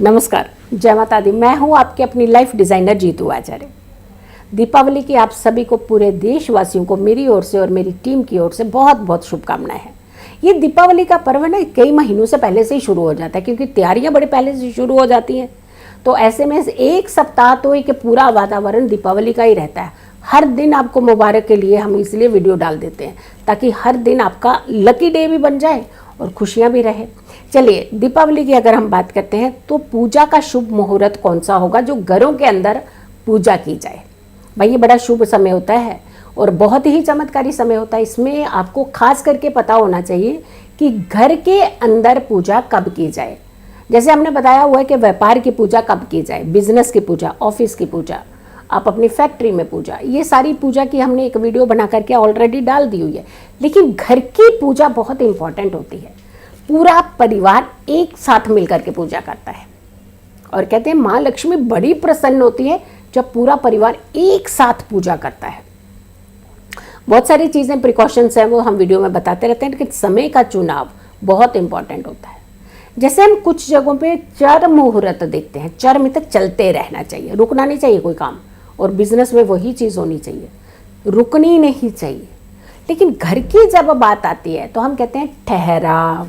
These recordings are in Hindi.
नमस्कार, जय माता दी। मैं हूँ आपके अपनी लाइफ डिज़ाइनर जीतू आचार्य। दीपावली की आप सभी को, पूरे देशवासियों को मेरी ओर से और मेरी टीम की ओर से बहुत बहुत शुभकामनाएं हैं। ये दीपावली का पर्व ना कई महीनों से पहले से ही शुरू हो जाता है, क्योंकि तैयारियां बड़े पहले से शुरू हो जाती हैं। तो ऐसे में एक सप्ताह तो एक पूरा वातावरण दीपावली का ही रहता है। हर दिन आपको मुबारक के लिए हम इसलिए वीडियो डाल देते हैं, ताकि हर दिन आपका लकी डे भी बन जाए और खुशियां भी रहे। चलिए, दीपावली की अगर हम बात करते हैं तो पूजा का शुभ मुहूर्त कौन सा होगा जो घरों के अंदर पूजा की जाए। भाई, ये बड़ा शुभ समय होता है और बहुत ही चमत्कारी समय होता है। इसमें आपको खास करके पता होना चाहिए कि घर के अंदर पूजा कब की जाए। जैसे हमने बताया हुआ है कि व्यापार की पूजा कब की जाए, बिजनेस की पूजा, ऑफिस की पूजा, आप अपनी फैक्ट्री में पूजा, ये सारी पूजा की हमने एक वीडियो बना करके ऑलरेडी डाल दी हुई है। लेकिन घर की पूजा बहुत इंपॉर्टेंट होती है। पूरा परिवार एक साथ मिलकर के पूजा करता है और कहते हैं माँ लक्ष्मी बड़ी प्रसन्न होती है जब पूरा परिवार एक साथ पूजा करता है। बहुत सारी चीज़ें, प्रिकॉशंस हैं, वो हम वीडियो में बताते रहते हैं, लेकिन समय का चुनाव बहुत इंपॉर्टेंट होता है। जैसे हम कुछ जगहों पे चर मुहूर्त देखते हैं, चर में तक चलते रहना चाहिए, रुकना नहीं चाहिए कोई काम। और बिजनेस में वही चीज़ होनी चाहिए, रुकनी नहीं चाहिए। लेकिन घर की जब बात आती है तो हम कहते हैं ठहराव,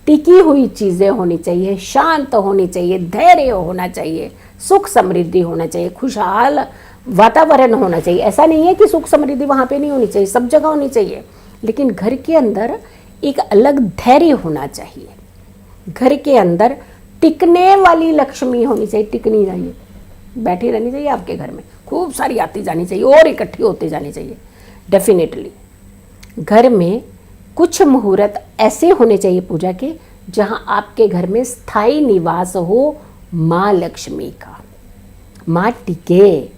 टिकी हुई चीज़ें होनी चाहिए, शांत होनी चाहिए, धैर्य होना चाहिए, सुख समृद्धि होना चाहिए, खुशहाल वातावरण होना चाहिए। ऐसा नहीं है कि सुख समृद्धि वहाँ पे नहीं होनी चाहिए, सब जगह होनी चाहिए। लेकिन घर के अंदर एक अलग धैर्य होना चाहिए। घर के अंदर टिकने वाली लक्ष्मी होनी चाहिए, टिकनी चाहिए, बैठी रहनी चाहिए आपके घर में, खूब सारी आती जानी चाहिए और इकट्ठी होते जानी चाहिए। डेफिनेटली घर में कुछ मुहूर्त ऐसे होने चाहिए पूजा के जहां आपके घर में स्थायी निवास हो माँ लक्ष्मी का। माँ टिके,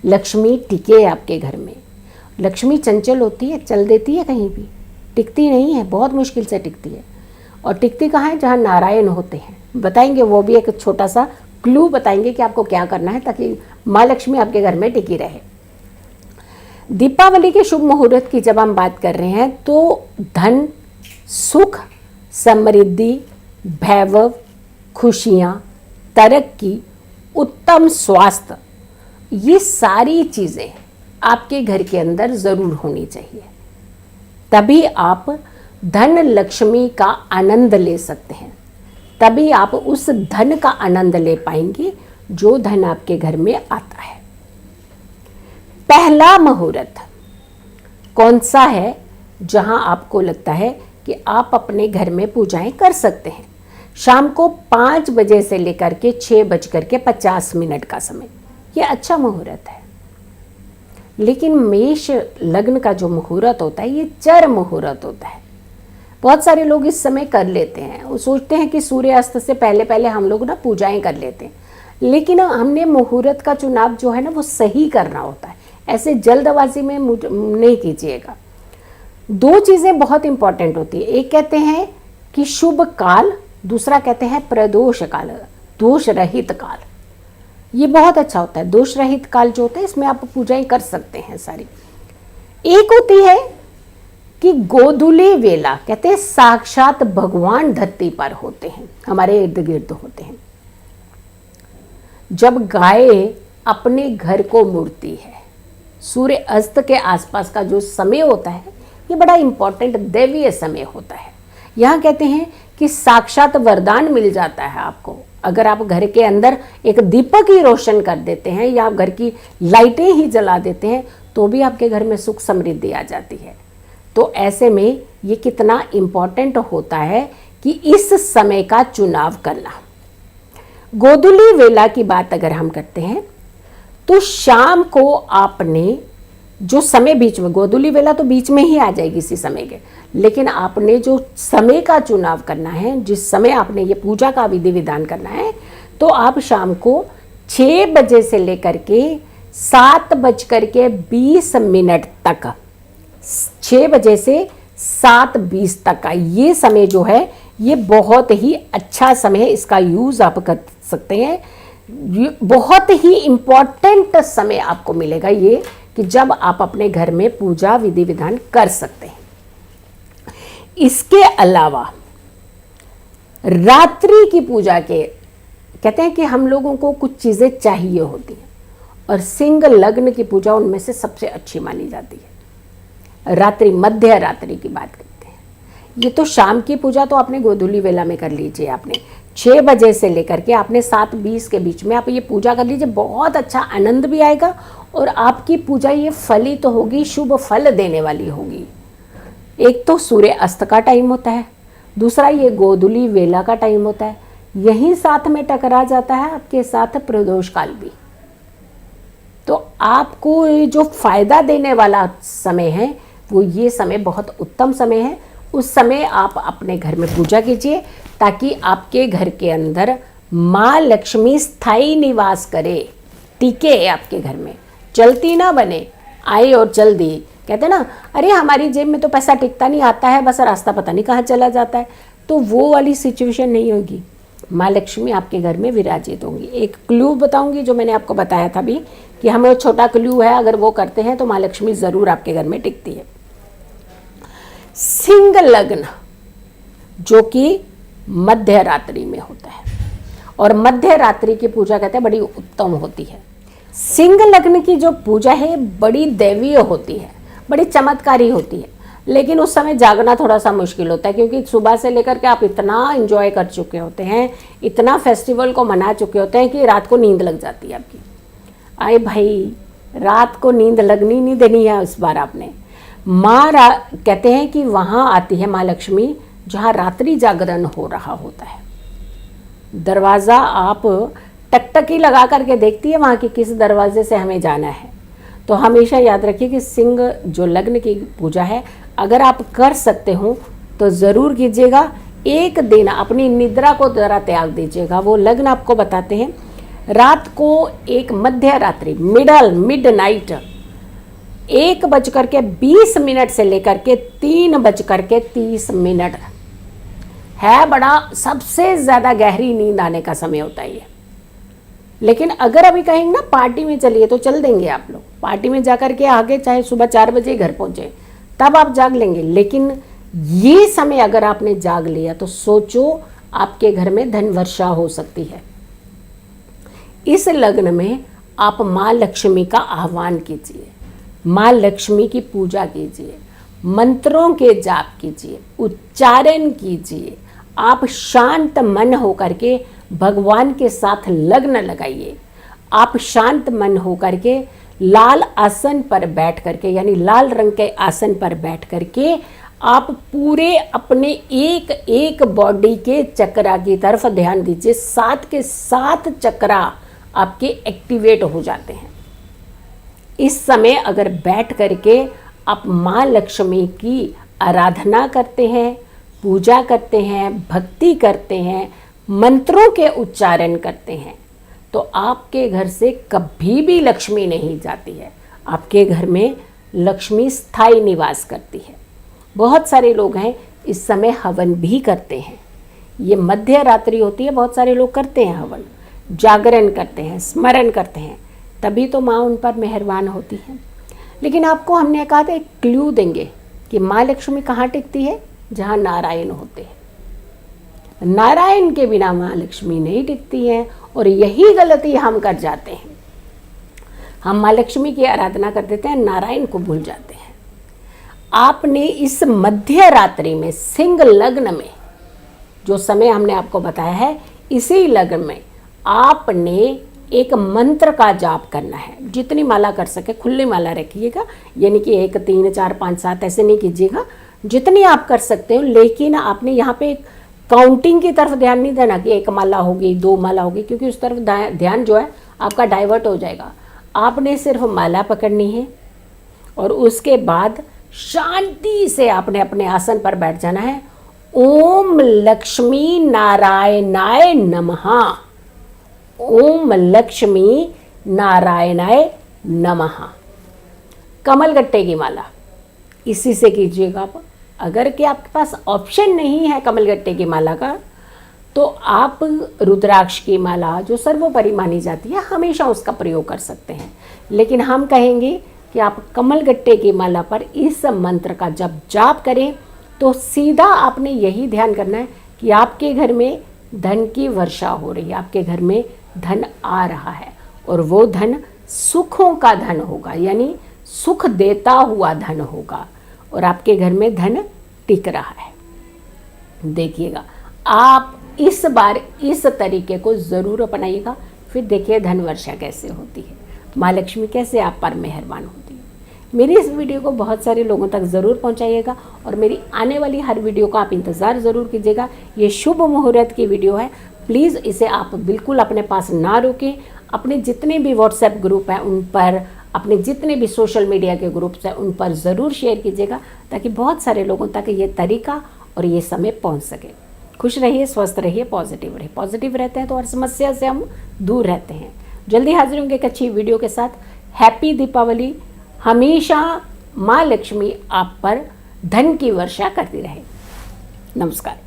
लक्ष्मी टिके आपके घर में। लक्ष्मी चंचल होती है, चल देती है कहीं भी, टिकती नहीं है, बहुत मुश्किल से टिकती है। और टिकती कहाँ है? जहाँ नारायण होते हैं। बताएंगे, वो भी एक छोटा सा क्लू बताएंगे कि आपको क्या करना है ताकि माँ लक्ष्मी आपके घर में टिकी रहे। दीपावली के शुभ मुहूर्त की जब हम बात कर रहे हैं तो धन, सुख, समृद्धि, वैभव, खुशियाँ, तरक्की, उत्तम स्वास्थ्य, ये सारी चीज़ें आपके घर के अंदर ज़रूर होनी चाहिए। तभी आप धन लक्ष्मी का आनंद ले सकते हैं, तभी आप उस धन का आनंद ले पाएंगे जो धन आपके घर में आता है। पहला मुहूर्त कौन सा है जहां आपको लगता है कि आप अपने घर में पूजाएं कर सकते हैं? शाम को 5 बजे से लेकर के 6:50 का समय, यह अच्छा मुहूर्त है। लेकिन मेष लग्न का जो मुहूर्त होता है ये चर मुहूर्त होता है। बहुत सारे लोग इस समय कर लेते हैं, वो सोचते हैं कि सूर्यास्त से पहले पहले हम लोग ना पूजाएं कर लेते हैं। लेकिन हमने मुहूर्त का चुनाव जो है ना वो सही करना होता है, ऐसे जल्दबाजी में नहीं कीजिएगा। 2 चीज़ें बहुत इंपॉर्टेंट होती है, एक कहते हैं कि शुभ काल, दूसरा कहते हैं प्रदोष काल, दोष रहित काल। ये बहुत अच्छा होता है। दोष रहित काल जो होता है इसमें आप पूजाएं कर सकते हैं सारी। एक होती है कि गोधूली वेला, कहते हैं साक्षात भगवान धरती पर होते हैं, हमारे इर्द गिर्द होते हैं। जब गाय अपने घर को मुड़ती है, सूर्य अस्त के आसपास का जो समय होता है ये बड़ा इंपॉर्टेंट दैवीय समय होता है। यहाँ कहते हैं कि साक्षात वरदान मिल जाता है आपको अगर आप घर के अंदर एक दीपक ही रोशन कर देते हैं या आप घर की लाइटें ही जला देते हैं तो भी आपके घर में सुख समृद्धि आ जाती है। तो ऐसे में ये कितना इम्पॉर्टेंट होता है कि इस समय का चुनाव करना। गोधूली वेला की बात अगर हम करते हैं तो शाम को आपने जो समय बीच में, गोधूली वेला तो बीच में ही आ जाएगी इसी समय के, लेकिन आपने जो समय का चुनाव करना है, जिस समय आपने ये पूजा का विधि विधान करना है, तो आप शाम को 6 बजे से लेकर के 7:20 तक, 6 बजे से 7:20 तक का ये समय जो है ये बहुत ही अच्छा समय है। इसका यूज़ आप कर सकते हैं। बहुत ही इम्पॉर्टेंट समय आपको मिलेगा ये कि जब आप अपने घर में पूजा विधि विधान कर सकते हैं। इसके अलावा रात्रि की पूजा कहते हैं कि हम लोगों को कुछ चीज़ें चाहिए होती हैं और सिंह लग्न की पूजा उनमें से सबसे अच्छी मानी जाती है। रात्रि, मध्य रात्रि की बात करते हैं। ये तो शाम की पूजा तो आपने गोधूली वेला में कर लीजिए, आपने 6 बजे से लेकर के आपने 7:20 के बीच में आप ये पूजा कर लीजिए, बहुत अच्छा आनंद भी आएगा और आपकी पूजा ये फली तो होगी, शुभ फल देने वाली होगी। एक तो सूर्य अस्त का टाइम होता है, दूसरा ये गोधूली वेला का टाइम होता है, यही साथ में टकरा जाता है आपके साथ प्रदोष काल भी। तो आपको जो फायदा देने वाला समय है वो ये समय बहुत उत्तम समय है। उस समय आप अपने घर में पूजा कीजिए ताकि आपके घर के अंदर माँ लक्ष्मी स्थायी निवास करे, टिके आपके घर में, चलती ना बने, आए और चल दी। कहते ना, अरे हमारी जेब में तो पैसा टिकता नहीं, आता है बस रास्ता पता नहीं कहाँ चला जाता है, तो वो वाली सिचुएशन नहीं होगी। माँ लक्ष्मी आपके घर में विराजित होंगी। एक क्लू बताऊंगी जो मैंने आपको बताया था भी कि हमें वो छोटा क्लू है, अगर वो करते हैं तो माँ लक्ष्मी ज़रूर आपके घर में टिकती है। सिंह लग्न जो कि मध्य रात्रि में होता है और मध्य रात्रि की पूजा कहते हैं बड़ी उत्तम होती है। सिंह लग्न की जो पूजा है बड़ी दैवीय होती है, बड़ी चमत्कारी होती है, लेकिन उस समय जागना थोड़ा सा मुश्किल होता है क्योंकि सुबह से लेकर के आप इतना एंजॉय कर चुके होते हैं, इतना फेस्टिवल को मना चुके होते हैं कि रात को नींद लग जाती है आपकी। आए भाई, रात को नींद लगनी नहीं देनी है इस बार आपने। कहते हैं कि वहाँ आती है माँ लक्ष्मी जहाँ रात्रि जागरण हो रहा होता है। दरवाज़ा आप टकटकी लगा करके देखती है वहाँ की किस दरवाजे से हमें जाना है। तो हमेशा याद रखिए कि सिंह जो लग्न की पूजा है अगर आप कर सकते हो तो ज़रूर कीजिएगा। एक दिन अपनी निद्रा को ज़रा त्याग दीजिएगा। वो लग्न आपको बताते हैं रात को एक मध्य रात्रि, मिड नाइट 1:20 से लेकर के 3:30 है, बड़ा सबसे ज़्यादा गहरी नींद आने का समय होता है ये। लेकिन अगर अभी कहेंगे ना पार्टी में चलिए तो चल देंगे आप लोग, पार्टी में जाकर के आगे चाहे सुबह 4 बजे घर पहुंचे तब आप जाग लेंगे। लेकिन ये समय अगर आपने जाग लिया तो सोचो आपके घर में धन वर्षा हो सकती है। इस लग्न में आप माँ लक्ष्मी का आह्वान कीजिए, माँ लक्ष्मी की पूजा कीजिए, मंत्रों के जाप कीजिए, उच्चारण कीजिए। आप शांत मन होकर के भगवान के साथ लग्न लगाइए। आप शांत मन होकर के लाल आसन पर बैठ करके, यानी लाल रंग के आसन पर बैठ करके आप पूरे अपने एक एक बॉडी के चक्रा की तरफ ध्यान दीजिए। 7 के 7 चक्रा आपके एक्टिवेट हो जाते हैं। इस समय अगर बैठ करके आप माँ लक्ष्मी की आराधना करते हैं, पूजा करते हैं, भक्ति करते हैं, मंत्रों के उच्चारण करते हैं तो आपके घर से कभी भी लक्ष्मी नहीं जाती है। आपके घर में लक्ष्मी स्थायी निवास करती है। बहुत सारे लोग हैं इस समय हवन भी करते हैं। ये मध्य रात्रि होती है, बहुत सारे लोग करते हैं हवन, जागरण करते हैं, स्मरण करते हैं, तभी तो माँ उन पर मेहरबान होती है। लेकिन आपको हमने कहा था एक क्लू देंगे कि माँ लक्ष्मी कहाँ टिकती है, जहाँ नारायण होते हैं। नारायण के बिना माँ लक्ष्मी नहीं टिकती है और यही गलती हम कर जाते हैं। हम माँ लक्ष्मी की आराधना कर देते हैं, नारायण को भूल जाते हैं। आपने इस मध्य रात्रि में सिंह लग्न में जो समय हमने आपको बताया है, इसी लग्न में आपने एक मंत्र का जाप करना है। जितनी माला कर सके खुली माला रखिएगा, यानी कि 1 3 4 5 7 ऐसे नहीं कीजिएगा, जितनी आप कर सकते हो। लेकिन आपने यहाँ पे काउंटिंग की तरफ ध्यान नहीं देना कि 1 माला होगी 2 माला होगी, क्योंकि उस तरफ ध्यान जो है आपका डाइवर्ट हो जाएगा। आपने सिर्फ माला पकड़नी है और उसके बाद शांति से आपने अपने आसन पर बैठ जाना है। ओम लक्ष्मी नारायणाय नमः, ओम लक्ष्मी नारायणाय नमः। कमलगट्टे की माला इसी से कीजिएगा आप। अगर कि आपके पास ऑप्शन नहीं है कमलगट्टे की माला का, तो आप रुद्राक्ष की माला जो सर्वोपरि मानी जाती है हमेशा उसका प्रयोग कर सकते हैं। लेकिन हम कहेंगे कि आप कमलगट्टे की माला पर इस मंत्र का जब जाप करें तो सीधा आपने यही ध्यान करना है कि आपके घर में धन की वर्षा हो रही है, आपके घर में धन आ रहा है और वो धन सुखों का धन होगा, यानी सुख देता हुआ धन होगा और आपके घर में धन टिक रहा है। देखिएगा, आप इस बार इस तरीके को ज़रूर अपनाइएगा, फिर देखिए धन वर्षा कैसे होती है, माँ लक्ष्मी कैसे आप पर मेहरबान होती है। मेरी इस वीडियो को बहुत सारे लोगों तक ज़रूर पहुंचाइएगा और मेरी आने वाली हर वीडियो का आप इंतज़ार ज़रूर कीजिएगा। ये शुभ मुहूर्त की वीडियो है, प्लीज़ इसे आप बिल्कुल अपने पास ना रोकें। अपने जितने भी व्हाट्सएप ग्रुप हैं उन पर, अपने जितने भी सोशल मीडिया के ग्रुप्स हैं उन पर ज़रूर शेयर कीजिएगा, ताकि बहुत सारे लोगों तक ये तरीका और ये समय पहुंच सके। खुश रहिए, स्वस्थ रहिए, पॉजिटिव रहिए। पॉजिटिव रहते हैं तो हर समस्या से हम दूर रहते हैं। जल्दी हाजिर होंगे एक अच्छी वीडियो के साथ। हैप्पी दीपावली। हमेशा माँ लक्ष्मी आप पर धन की वर्षा करती रहे। नमस्कार।